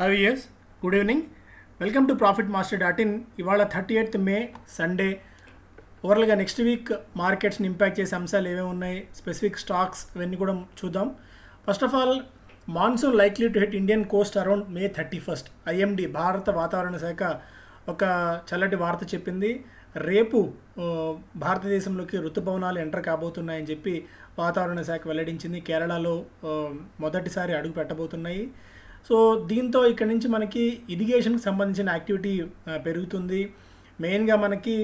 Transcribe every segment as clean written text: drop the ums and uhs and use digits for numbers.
Hi yes, good evening. Welcome to Profit Master dot in. ఇవాళ 30th May Sunday. ఓవరాల్గా next week మార్కెట్స్ని impact చేసే అంశాలు ఏమేమి ఉన్నాయి, స్పెసిఫిక్ స్టాక్స్, ఇవన్నీ కూడా చూద్దాం. First of all, monsoon likely to hit Indian coast around May 31st. IMD భారత వాతావరణ శాఖ ఒక చల్లటి వార్త చెప్పింది. రేపు భారతదేశంలోకి ఋతుపవనాలు ఎంటర్ కాబోతున్నాయని చెప్పి వాతావరణ శాఖ వెల్లడించింది. కేరళలో మొదటిసారి అడుగు పెట్టబోతున్నాయి. సో దీంతో ఇక్కడ నుంచి మనకి ఇరిగేషన్కి సంబంధించిన యాక్టివిటీ పెరుగుతుంది. మెయిన్గా మనకి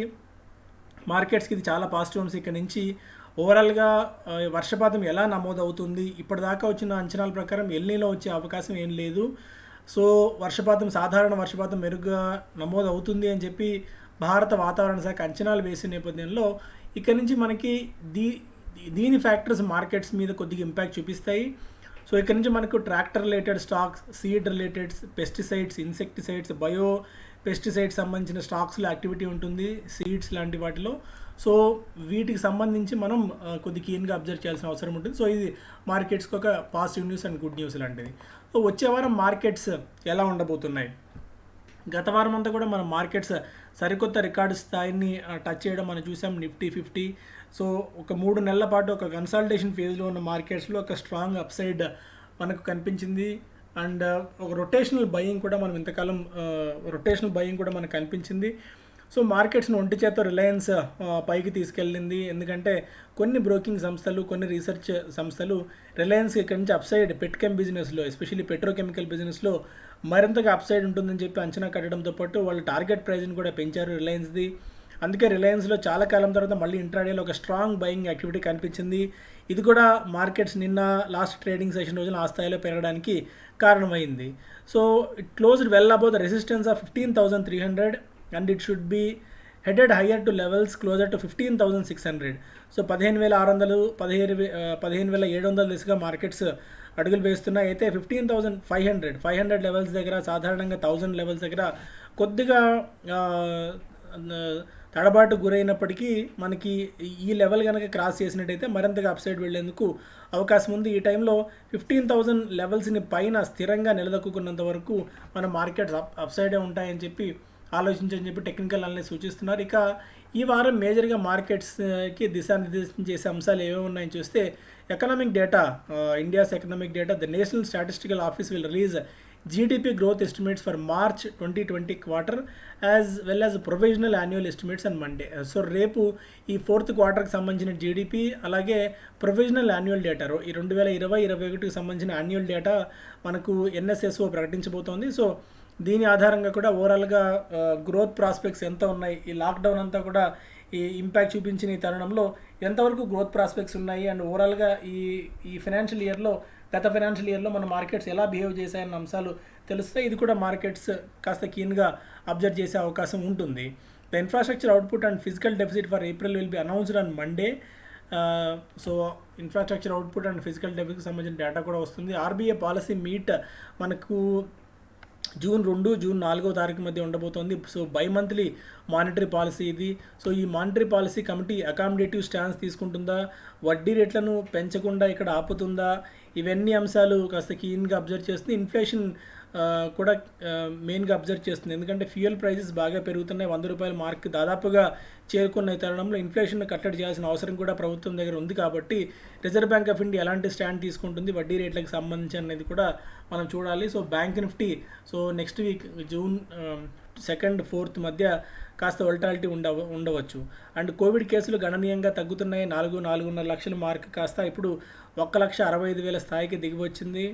మార్కెట్స్కి ఇది చాలా పాజిటివ్ అంశం. ఇక్కడ నుంచి ఓవరాల్గా వర్షపాతం ఎలా నమోదవుతుంది, ఇప్పటిదాకా వచ్చిన అంచనాల ప్రకారం ఎల్నీలో వచ్చే అవకాశం ఏం లేదు. సో సాధారణ వర్షపాతం మెరుగ్గా నమోదు అవుతుంది అని చెప్పి భారత వాతావరణ శాఖ అంచనాలు వేసే నేపథ్యంలో ఇక్కడ నుంచి మనకి దీని ఫ్యాక్టర్స్ మార్కెట్స్ మీద కొద్దిగా ఇంపాక్ట్ చూపిస్తాయి. సో ఇక్కడ నుంచి మనకు tractor related stocks, seed related, pesticides, insecticides, bio pesticides సంబంధించిన స్టాక్స్లో యాక్టివిటీ ఉంటుంది, సీడ్స్ లాంటి వాటిలో. సో వీటికి సంబంధించి మనం కొద్ది కీన్గా అబ్జర్వ్ చేయాల్సిన అవసరం ఉంటుంది. సో ఇది మార్కెట్స్కి ఒక positive news and good news లాంటిది. సో వచ్చే వారం మార్కెట్స్ ఎలా ఉండబోతున్నాయి? గత వారం అంతా కూడా మన మార్కెట్స్ సరికొత్త రికార్డు స్థాయిని టచ్ చేయడం మనం చూసాం. నిఫ్టీ 50. సో ఒక 3 నెలల పాటు ఒక కన్సాలిడేషన్ ఫేజ్లో ఉన్న మార్కెట్స్లో ఒక స్ట్రాంగ్ అప్సైడ్ మనకు కనిపించింది. అండ్ ఒక రొటేషనల్ బయింగ్ కూడా మనకు కనిపించింది. సో మార్కెట్స్ను ఒంటి చేత రిలయన్స్ పైకి తీసుకెళ్ళింది. ఎందుకంటే కొన్ని బ్రోకింగ్ సంస్థలు, కొన్ని రీసెర్చ్ సంస్థలు రిలయన్స్ ఇక్కడి నుంచి అప్సైడ్ పెట్కెమ్ బిజినెస్లో, ఎస్పెషల్లీ పెట్రోకెమికల్ బిజినెస్లో మరింతగా అప్సైడ్ ఉంటుందని చెప్పి అంచనా కట్టడంతో పాటు వాళ్ళు టార్గెట్ ప్రైజ్ని కూడా పెంచారు రిలయన్స్ది. అందుకే రిలయన్స్లో చాలా కాలం తర్వాత మళ్ళీ ఇంట్రాడేలో ఒక స్ట్రాంగ్ బయింగ్ యాక్టివిటీ కనిపించింది. ఇది కూడా మార్కెట్స్ నిన్న లాస్ట్ ట్రేడింగ్ సెషన్ రోజున ఆ స్థాయిలో పెరగడానికి కారణమైంది. So it closed well above the resistance of 15,300 and it should be headed higher to levels closer to 15,600. So 15,600, 15,700 దిశగా మార్కెట్స్ అడుగులు వేస్తున్నాయి. అయితే 15,500 లెవెల్స్ దగ్గర, సాధారణంగా 1,000 లెవెల్స్ దగ్గర కొద్దిగా తడబాటు గురైనప్పటికీ మనకి ఈ లెవెల్ కనుక క్రాస్ చేసినట్టయితే మరింతగా అప్సైడ్ వెళ్లేందుకు అవకాశం ఉంది. ఈ టైంలో 15,000 లెవెల్స్ని పైన స్థిరంగా నిలదొక్కున్నంత వరకు మన మార్కెట్స్ అప్సైడే ఉంటాయని చెప్పి ఆలోచించని చెప్పి టెక్నికల్ అనలిస్ట్ సూచిస్తున్నారు. ఇక ఈ వారం మేజర్గా మార్కెట్స్కి దిశానిర్దేశం చేసే అంశాలు ఏమేమి ఉన్నాయని చూస్తే, economic data, India's economic data, the national statistical office will release GDP growth estimates for March 2020 quarter as well as provisional annual estimates on Monday. So రేపు ఈ 4th క్వార్టర్కి సంబంధించిన జీడిపి, అలాగే ప్రొవిజనల్ యాన్యువల్ డేటా, ఈ 2020-21కి సంబంధించిన annual data మనకు NSSO ప్రకటించబోతోంది. So దీని ఆధారంగా కూడా ఓవరాల్గా గ్రోత్ ప్రాస్పెక్ట్స్ ఎంత ఉన్నాయి, ఈ లాక్డౌన్ అంతా కూడా ఈ ఇంపాక్ట్ చూపించిన ఈ తరుణంలో ఎంతవరకు గ్రోత్ ప్రాస్పెక్ట్స్ ఉన్నాయి, అండ్ ఓవరాల్గా ఈ ఫైనాన్షియల్ ఇయర్లో, గత ఫైనాన్షియల్ ఇయర్లో మన మార్కెట్స్ ఎలా బిహేవ్ చేశాయన్న అంశాలు తెలిస్తే ఇది కూడా మార్కెట్స్ కాస్త కీన్గా అబ్జర్వ్ చేసే అవకాశం ఉంటుంది. The infrastructure output and physical deficit for April will be announced on Monday. So infrastructure output and physical డెఫిసిట్కి సంబంధించిన డేటా కూడా వస్తుంది. RBI పాలసీ మీట్ మనకు June 2, June 4 మధ్య ఉండబోతోంది. సో మంత్లీ మానిటరీ పాలసీ ఇది. సో ఈ monetary policy committee accommodative stance తీసుకుంటుందా, వడ్డీ రేట్లను పెంచకుండా ఇక్కడ ఆపుతుందా, ఇవన్నీ అంశాలు కాస్త కీన్గా అబ్జర్వ్ చేస్తుంది. ఇన్ఫ్లేషన్ కూడా మెయిన్గా అబ్జర్వ్ చేస్తుంది. ఎందుకంటే ఫ్యూయల్ ప్రైజెస్ బాగా పెరుగుతున్నాయి. 100 రూపాయల మార్క్ దాదాపుగా చేరుకున్న ఈ తరుణంలో ఇన్ఫ్లేషన్ కట్టడి చేయాల్సిన అవసరం కూడా ప్రభుత్వం దగ్గర ఉంది. కాబట్టి రిజర్వ్ బ్యాంక్ ఆఫ్ ఇండియా ఎలాంటి స్టాండ్ తీసుకుంటుంది వడ్డీ రేట్లకు సంబంధించి అనేది కూడా మనం చూడాలి. So bank Nifty next week June 2, 4 మధ్య కాస్త వోల్టాలిటీ ఉండవచ్చు. అండ్ కోవిడ్ కేసులు గణనీయంగా తగ్గుతున్నాయి. 4.5 లక్షల మార్క్ కాస్త ఇప్పుడు 1,65,000 స్థాయికి దిగివచ్చింది.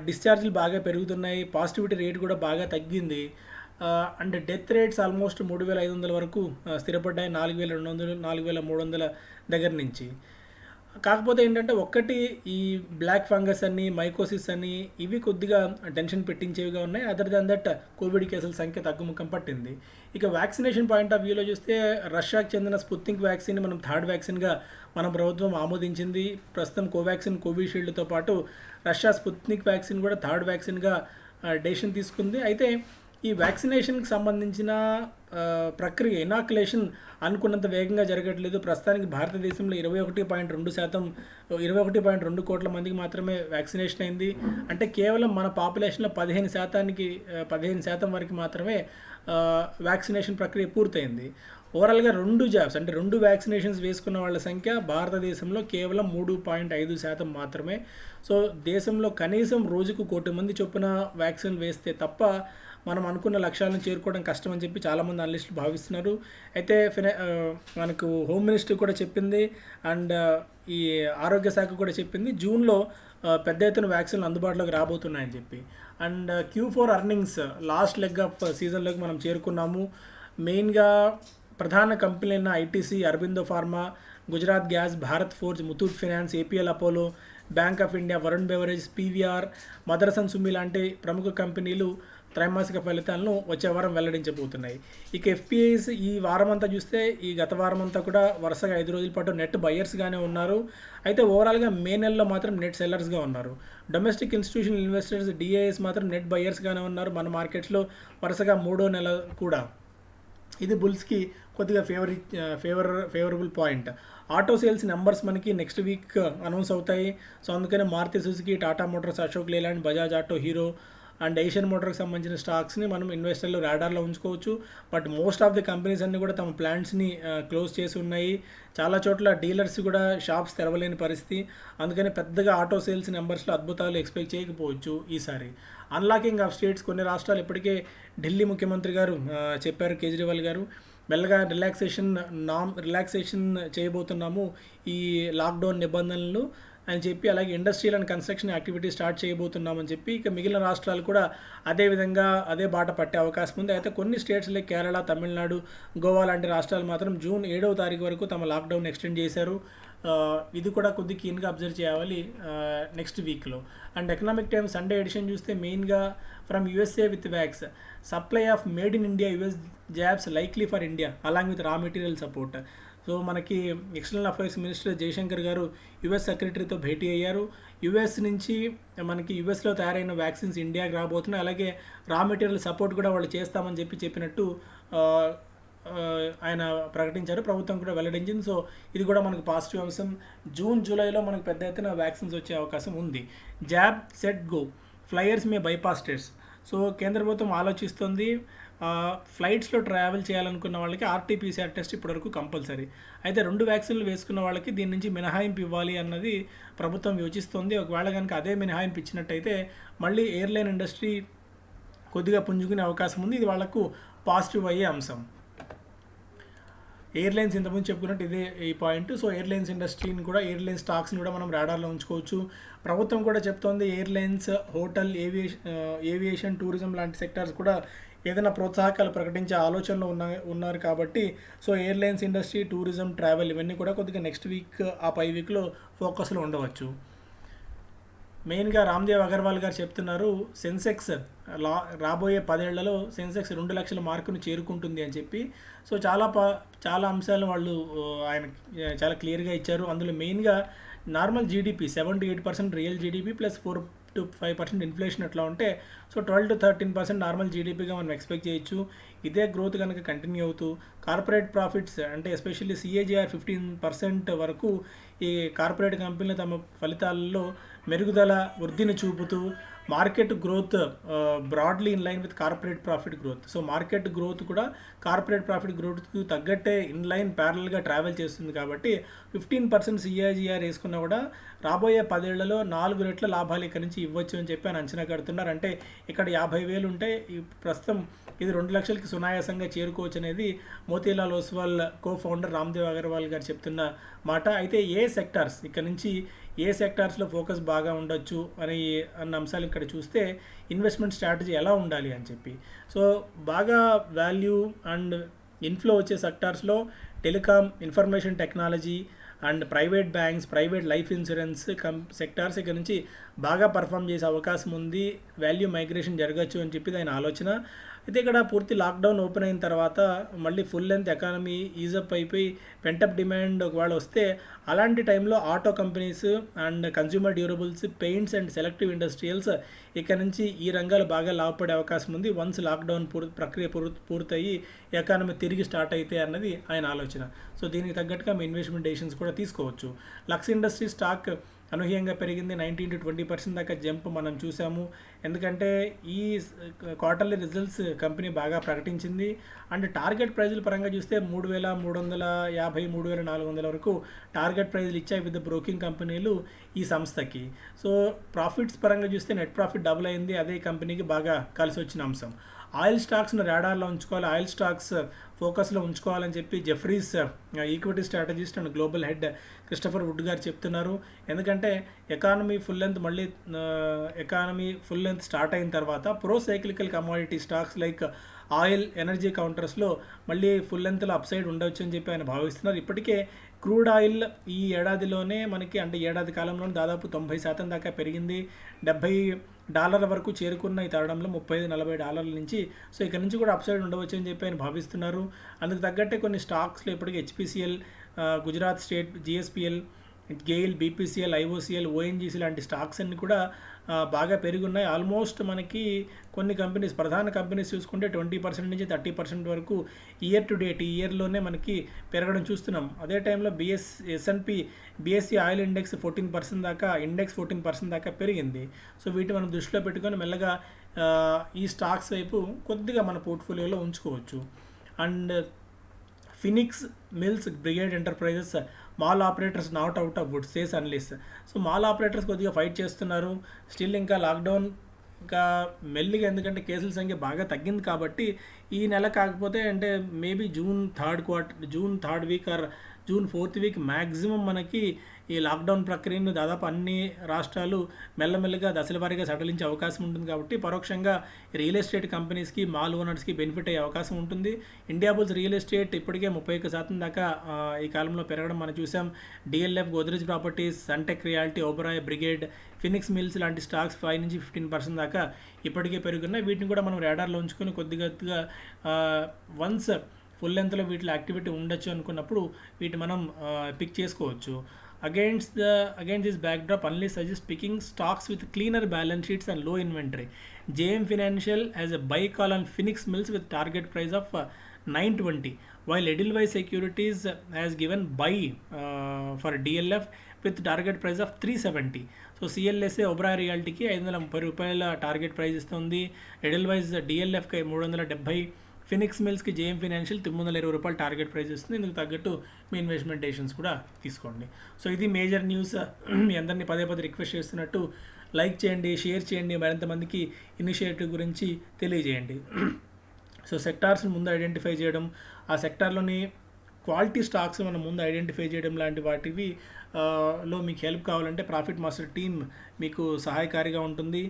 డిశ్చార్జ్లు బాగా పెరుగుతున్నాయి. పాజిటివిటీ రేట్ కూడా బాగా తగ్గింది. అండ్ డెత్ రేట్స్ ఆల్మోస్ట్ 3,500 వరకు స్థిరపడ్డాయి, 4,200, 4,300 దగ్గర నుంచి. కాకపోతే ఏంటంటే ఈ బ్లాక్ ఫంగస్ అని, మైకోసిస్ అని, ఇవి కొద్దిగా టెన్షన్ పెట్టించేవిగా ఉన్నాయి. అదర్ దాన్ దట్ కోవిడ్ కేసుల సంఖ్య తగ్గుముఖం పట్టింది. ఇక వ్యాక్సినేషన్ పాయింట్ ఆఫ్ వ్యూలో చూస్తే, రష్యాకు చెందిన స్పుత్నిక్ వ్యాక్సిన్ మనం 3rd వ్యాక్సిన్గా మన ప్రభుత్వం ఆమోదించింది. ప్రస్తుతం కోవాక్సిన్, కోవిషీల్డ్తో పాటు రష్యా స్పుత్నిక్ వ్యాక్సిన్ కూడా 3rd వ్యాక్సిన్గా డెసిషన్ తీసుకుంది. అయితే ఈ వ్యాక్సినేషన్కి సంబంధించిన ప్రక్రియ ఇనాక్యులేషన్ అనుకున్నంత వేగంగా జరగట్లేదు. ప్రస్తుతానికి భారతదేశంలో 21.2 కోట్ల మందికి మాత్రమే వ్యాక్సినేషన్ అయింది. అంటే కేవలం మన పాపులేషన్లో 15% వరకు మాత్రమే వ్యాక్సినేషన్ ప్రక్రియ పూర్తయింది. ఓవరాల్గా 2 జాబ్స్ అంటే 2 వ్యాక్సినేషన్స్ వేసుకున్న వాళ్ళ సంఖ్య భారతదేశంలో కేవలం 3.5% మాత్రమే. సో దేశంలో కనీసం రోజుకు 1 కోటి మంది చొప్పున వ్యాక్సిన్ వేస్తే తప్ప మనం అనుకున్న లక్ష్యాలను చేరుకోవడం కష్టం అని చెప్పి చాలామంది అనలిస్టులు భావిస్తున్నారు. అయితే మనకు హోమ్ మినిస్టర్ కూడా చెప్పింది అండ్ ఈ ఆరోగ్య శాఖ కూడా చెప్పింది జూన్లో పెద్ద ఎత్తున వ్యాక్సిన్లు అందుబాటులోకి రాబోతున్నాయని చెప్పి. And Q4 earnings last leg of సీజన్లోకి మనం చేరుకున్నాము. మెయిన్గా ప్రధాన కంపెనీలైన ITC, Aurobindo Pharma, Gujarat Gas, Bharat Forge, Muthoot Finance, APL Apollo, Bank of India, Varun Beverage, PVR, Motherson Sumi లాంటి ప్రముఖ కంపెనీలు త్రైమాసిక ఫలితాలను వచ్చే వారం వెల్లడించబోతున్నాయి. ఇక ఎఫ్పిఐస్ ఈ వారం అంతా చూస్తే ఈ గత వారం అంతా కూడా వరుసగా 5 రోజుల పాటు నెట్ బయర్స్గానే ఉన్నారు. అయితే ఓవరాల్గా మే నెలలో మాత్రం నెట్ సెల్లర్స్గా ఉన్నారు. డొమెస్టిక్ ఇన్స్టిట్యూషనల్ ఇన్వెస్టర్స్ డిఐఎస్ మాత్రం నెట్ బయర్స్గానే ఉన్నారు మన మార్కెట్స్లో వరుసగా 3వ నెల కూడా. ఇది బుల్స్కి కొద్దిగా favourable point. Auto sales numbers మనకి నెక్స్ట్ వీక్ అనౌన్స్ అవుతాయి. సో అందుకనే Maruti Suzuki, Tata Motors, Ashok Leyland, Bajaj Auto, Hero and Asian మోటార్కి సంబంధించిన స్టాక్స్ని మనం ఇన్వెస్టర్లు రాడార్లో ఉంచుకోవచ్చు. But most of the companies అన్నీ కూడా తమ ప్లాంట్స్ని క్లోజ్ చేసి ఉన్నాయి. చాలా చోట్ల డీలర్స్ కూడా షాప్స్ తెరవలేని పరిస్థితి. అందుకని పెద్దగా ఆటో సేల్స్ నెంబర్స్లో అద్భుతాలు ఎక్స్పెక్ట్ చేయకపోవచ్చు ఈసారి. అన్లాకింగ్ ఆఫ్ స్టేట్స్, కొన్ని రాష్ట్రాలు ఇప్పటికే ఢిల్లీ ముఖ్యమంత్రి గారు చెప్పారు, కేజ్రీవాల్ గారు మెల్లగా రిలాక్సేషన్ చేయబోతున్నాము ఈ లాక్డౌన్ నిబంధనలు అని చెప్పి, అలాగే industrial and construction activity start చేయబోతున్నామని చెప్పి ఇక మిగిలిన రాష్ట్రాలు కూడా అదే బాట పట్టే అవకాశం ఉంది. అయితే కొన్ని స్టేట్స్ లైక్ కేరళ, తమిళనాడు, గోవా లాంటి రాష్ట్రాలు మాత్రం జూన్ 7వ తారీఖు వరకు తమ లాక్డౌన్ ఎక్స్టెండ్ చేశారు. ఇది కూడా కొద్ది కీన్గా అబ్జర్వ్ చేయాలి నెక్స్ట్ వీక్లో. And Economic Times Sunday edition చూస్తే మెయిన్గా from USA with vax, supply of made in India US jobs likely for India along with raw material support. So మనకి ఎక్స్టర్నల్ అఫైర్స్ మినిస్టర్ జయశంకర్ గారు యుఎస్ సెక్రటరీతో భేటీ అయ్యారు. US నుంచి మనకి యుఎస్లో తయారైన వ్యాక్సిన్స్ ఇండియాకి రాబోతున్నాయి. అలాగే రా మెటీరియల్ సపోర్ట్ కూడా వాళ్ళు చేస్తామని చెప్పినట్టు ఆయన ప్రకటించారు, ప్రభుత్వం కూడా వెల్లడించింది. సో ఇది కూడా మనకు పాజిటివ్ అంశం. జూన్ జూలైలో మనకు పెద్ద ఎత్తున వ్యాక్సిన్స్ వచ్చే అవకాశం ఉంది. జాబ్ సెట్ గో, ఫ్లైయర్స్ మే బైపాస్ టెస్ట్. సో కేంద్ర ప్రభుత్వం ఆలోచిస్తుంది ఫ్లైట్స్లో ట్రావెల్ చేయాలనుకున్న వాళ్ళకి RT-PCR టెస్ట్ ఇప్పటివరకు కంపల్సరీ. అయితే 2 వ్యాక్సిన్లు వేసుకున్న వాళ్ళకి దీని నుంచి మినహాయింపు ఇవ్వాలి అన్నది ప్రభుత్వం యోచిస్తుంది. ఒకవేళ కనుక అదే మినహాయింపు ఇచ్చినట్టయితే మళ్ళీ ఎయిర్లైన్ ఇండస్ట్రీ కొద్దిగా పుంజుకునే అవకాశం ఉంది. ఇది వాళ్లకు పాజిటివ్ అయ్యే అంశం. ఎయిర్లైన్స్ ఇంతకుముందు చెప్పుకున్నట్టు ఇదే ఈ పాయింట్. సో ఎయిర్లైన్స్ ఇండస్ట్రీని కూడా, ఎయిర్లైన్ స్టాక్స్ని కూడా మనం రాడార్లో ఉంచుకోవచ్చు. ప్రభుత్వం కూడా చెప్తోంది ఎయిర్లైన్స్, హోటల్, ఏవియేషన్, టూరిజం లాంటి సెక్టార్స్ కూడా ఏదైనా ప్రోత్సాహకాలు ప్రకటించే ఆలోచనలో ఉన్నారు కాబట్టి so airlines industry, tourism, travel ఇవన్నీ కూడా కొద్దిగా నెక్స్ట్ వీక్ ఆ పై వీక్లో ఫోకస్లో ఉండవచ్చు. మెయిన్గా రామ్దేవ్ అగర్వాల్ గారు చెప్తున్నారు సెన్సెక్స్ రాబోయే 10 ఏళ్లలో సెన్సెక్స్ 2 లక్షల మార్కును చేరుకుంటుంది అని చెప్పి. సో చాలా అంశాలను వాళ్ళు ఆయన చాలా క్లియర్గా ఇచ్చారు. అందులో మెయిన్గా normal GDP 7 to 8% real GDP plus 4 to 5% inflation అట్లా ఉంటే సో 12 to 13% నార్మల్ జీడిపిగా మనం ఎక్స్పెక్ట్ చేయొచ్చు. ఇదే గ్రోత్ కనుక కంటిన్యూ అవుతూ కార్పొరేట్ ప్రాఫిట్స్ అంటే ఎస్పెషల్లీ CAGR 15% వరకు ఈ కార్పొరేట్ కంపెనీలు తమ ఫలితాలలో మెరుగుదల వృద్ధిని చూపుతూ market growth broadly in line with corporate profit growth. So market growth కూడా కార్పొరేట్ ప్రాఫిట్ గ్రోత్కు తగ్గట్టే ఇన్ లైన్ ప్యారల్గా ట్రావెల్ చేస్తుంది కాబట్టి 15% CAGR వేసుకున్నా కూడా రాబోయే 10 ఏళ్లలో 4 రెట్ల లాభాలు ఇక్కడి నుంచి ఇవ్వచ్చు అని చెప్పి ఆయన అంచనా కడుతున్నారు. అంటే ఇక్కడ 50,000 ఉంటే ప్రస్తుతం ఇది 2 లక్షలకి సునాయాసంగా చేరుకోవచ్చు అనేది మోతీలాల్ ఓస్వాల్ కో-ఫౌండర్ రామ్దేవ్ అగర్వాల్ గారు చెప్తున్న మాట. అయితే ఇక్కడ నుంచి ఏ సెక్టార్స్లో ఫోకస్ బాగా ఉండొచ్చు అన్న అంశాలు ఇక్కడ చూస్తే ఇన్వెస్ట్మెంట్ స్ట్రాటజీ ఎలా ఉండాలి అని చెప్పి. సో బాగా వాల్యూ అండ్ ఇన్ఫ్లో వచ్చే సెక్టార్స్లో telecom, information technology and private banks, private life insurance sectors ఇక్కడ నుంచి బాగా పర్ఫామ్ చేసే అవకాశం ఉంది, వాల్యూ మైగ్రేషన్ జరగచ్చు అని చెప్పి ఆయన ఆలోచన. అయితే ఇక్కడ పూర్తి లాక్డౌన్ ఓపెన్ అయిన తర్వాత మళ్ళీ ఫుల్ లెంత్ ఎకానమీ ఈజప్ అయిపోయి పెంటప్ డిమాండ్ ఒకవేళ వస్తే అలాంటి టైంలో auto companies and consumer durables, paints and selective industrials ఇక్కడ నుంచి ఈ రంగాలు బాగా లాభపడే అవకాశం ఉంది వన్స్ లాక్డౌన్ ప్రక్రియ పూర్తయి ఎకానమీ తిరిగి స్టార్ట్ అయితే అన్నది ఆయన ఆలోచన. సో దీనికి తగ్గట్టుగా మీ ఇన్వెస్ట్మెంట్ డెసిషన్స్ కూడా తీసుకోవచ్చు. లక్స్ ఇండస్ట్రీ స్టాక్ అనూహ్యంగా పెరిగింది, 19-20% దాకా జంప్ మనం చూసాము. ఎందుకంటే ఈ క్వార్టర్లీ రిజల్ట్స్ కంపెనీ బాగా ప్రకటించింది అండ్ టార్గెట్ ప్రైజుల పరంగా చూస్తే 3,350, 3,400 వరకు టార్గెట్ ప్రైజులు ఇచ్చాయి విత్ బ్రోకింగ్ కంపెనీలు ఈ సంస్థకి. సో ప్రాఫిట్స్ పరంగా చూస్తే నెట్ ప్రాఫిట్ డబుల్ అయింది, అదే కంపెనీకి బాగా కలిసి వచ్చిన అంశం. ఆయిల్ స్టాక్స్ను రాడార్లో ఉంచుకోవాలి, ఆయిల్ స్టాక్స్ ఫోకస్లో ఉంచుకోవాలని చెప్పి Jefferies equity strategist and global head Christopher Wood గారు చెప్తున్నారు. ఎందుకంటే ఎకానమీ ఫుల్ లెంత్ స్టార్ట్ అయిన తర్వాత pro cyclical commodity stocks like oil, energy కౌంటర్స్లో మళ్ళీ ఫుల్ లెంత్లో అప్సైడ్ ఉండవచ్చు అని చెప్పి ఆయన భావిస్తున్నారు. ఇప్పటికే క్రూడ్ ఆయిల్ ఈ ఏడాదిలోనే మనకి అంటే ఏడాది కాలంలోనే దాదాపు 90% దాకా పెరిగింది, $70 వరకు చేరుకున్న ఈ తరడంలో $35-40 నుంచి. సో ఇక్కడ నుంచి కూడా అప్సైడ్ ఉండవచ్చు అని చెప్పి ఆయన భావిస్తున్నారు. అందుకు తగ్గట్టే కొన్ని స్టాక్స్లో ఇప్పటికీ HPCL, Gujarat state, GSPL, GAIL, BPCL, IOCL, ONGC లాంటి స్టాక్స్ అన్ని కూడా బాగా పెరిగి ఉన్నాయి. ఆల్మోస్ట్ మనకి కొన్ని కంపెనీస్, ప్రధాన కంపెనీస్ చూసుకుంటే 20% నుంచి 30% వరకు ఇయర్ టు డేట్ ఈ ఇయర్లోనే మనకి పెరగడం చూస్తున్నాం. అదే టైంలో బీఎస్సీ ఆయిల్ ఇండెక్స్ 14% దాకా, ఇండెక్స్ 14% దాకా పెరిగింది. సో వీటిని మనం దృష్టిలో పెట్టుకొని మెల్లగా ఈ స్టాక్స్ వైపు కొద్దిగా మన పోర్ట్ఫోలియోలో ఉంచుకోవచ్చు. And Phoenix Mills Brigade Enterprises mall operators not out of wood says analyst. So mall operators కొద్దిగా ఫైట్ చేస్తున్నారు స్టిల్, ఇంకా లాక్డౌన్ ఇంకా మెల్లిగా, ఎందుకంటే కేసుల సంఖ్య బాగా తగ్గింది కాబట్టి ఈ నెల కాకపోతే అంటే maybe June third week or June 4th week maximum మనకి ఈ లాక్డౌన్ ప్రక్రియను దాదాపు అన్ని రాష్ట్రాలు మెల్లమెల్లగా దశల వారీగా సడలించే అవకాశం ఉంటుంది. కాబట్టి పరోక్షంగా రియల్ ఎస్టేట్ కంపెనీస్కి, మాల్ ఓనర్స్కి బెనిఫిట్ అయ్యే అవకాశం ఉంటుంది. ఇండియా బుల్స్ రియల్ ఎస్టేట్ ఇప్పటికే 31% దాకా ఈ కాలంలో పెరగడం మనం చూసాం. DLF, Godrej Properties, Sunteck Realty, Oberoi, Brigade, Phoenix Mills లాంటి స్టాక్స్ 5-15% దాకా ఇప్పటికే పెరుగున్నాయి. వీటిని కూడా మనం రాడార్లో ఉంచుకొని కొద్దిగా వన్స్ ఫుల్ లెంత్లో వీటిలో యాక్టివిటీ ఉండొచ్చు అనుకున్నప్పుడు వీటి మనం పిక్ చేసుకోవచ్చు. Against this backdrop, analysts suggest picking stocks with cleaner balance sheets and low inventory. JM Financial has a buy call on Phoenix Mills with target price of 920, while Edelweiss Securities has given buy for DLF with target price of 370. So CLSA Oberoi రియాలిటీకి ₹530 target price ఇస్తుంది, Edelweiss డిఎల్ఎఫ్కి 370, Phoenix మిల్స్కి JM Financial ₹920 target price ఇస్తుంది. ఇందుకు తగ్గట్టు మీ investment decisions కూడా తీసుకోండి. So ఇది మేజర్ న్యూస్. మీ అందరినీ పదే రిక్వెస్ట్ చేస్తున్నట్టు లైక్ చేయండి, షేర్ చేయండి, మరింత మందికి ఇనిషియేటివ్ గురించి తెలియజేయండి. సో సెక్టార్స్ని ముందు ఐడెంటిఫై చేయడం, ఆ సెక్టార్లోని క్వాలిటీ స్టాక్స్ మనం ముందు ఐడెంటిఫై చేయడం లాంటి వాటివి లో మీకు హెల్ప్ కావాలంటే ప్రాఫిట్ మాస్టర్ టీమ్ మీకు సహాయకారిగా ఉంటుంది.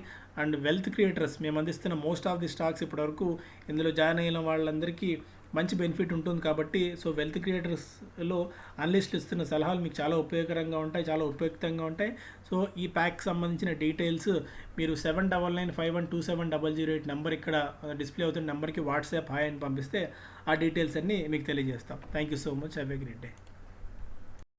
అండ్ వెల్త్ క్రియేటర్స్ మేము అందిస్తున్న మోస్ట్ ఆఫ్ ది స్టాక్స్ ఇప్పటివరకు ఇందులో జాయిన్ అయిన వాళ్ళందరికీ మంచి బెనిఫిట్ ఉంటుంది కాబట్టి సో వెల్త్ క్రియేటర్స్లో అనలిస్టులు ఇస్తున్న సలహాలు మీకు చాలా ఉపయోగకరంగా ఉంటాయి, చాలా ఉపయుక్తంగా ఉంటాయి. సో ఈ ప్యాక్ సంబంధించిన డీటెయిల్స్ మీరు 7995127008 నెంబర్ ఇక్కడ డిస్ప్లే అవుతున్న నెంబర్కి వాట్సాప్ హాయ్ అని పంపిస్తే ఆ డీటెయిల్స్ అన్నీ మీకు తెలియజేస్తాం. Thank you so much. Have a great day.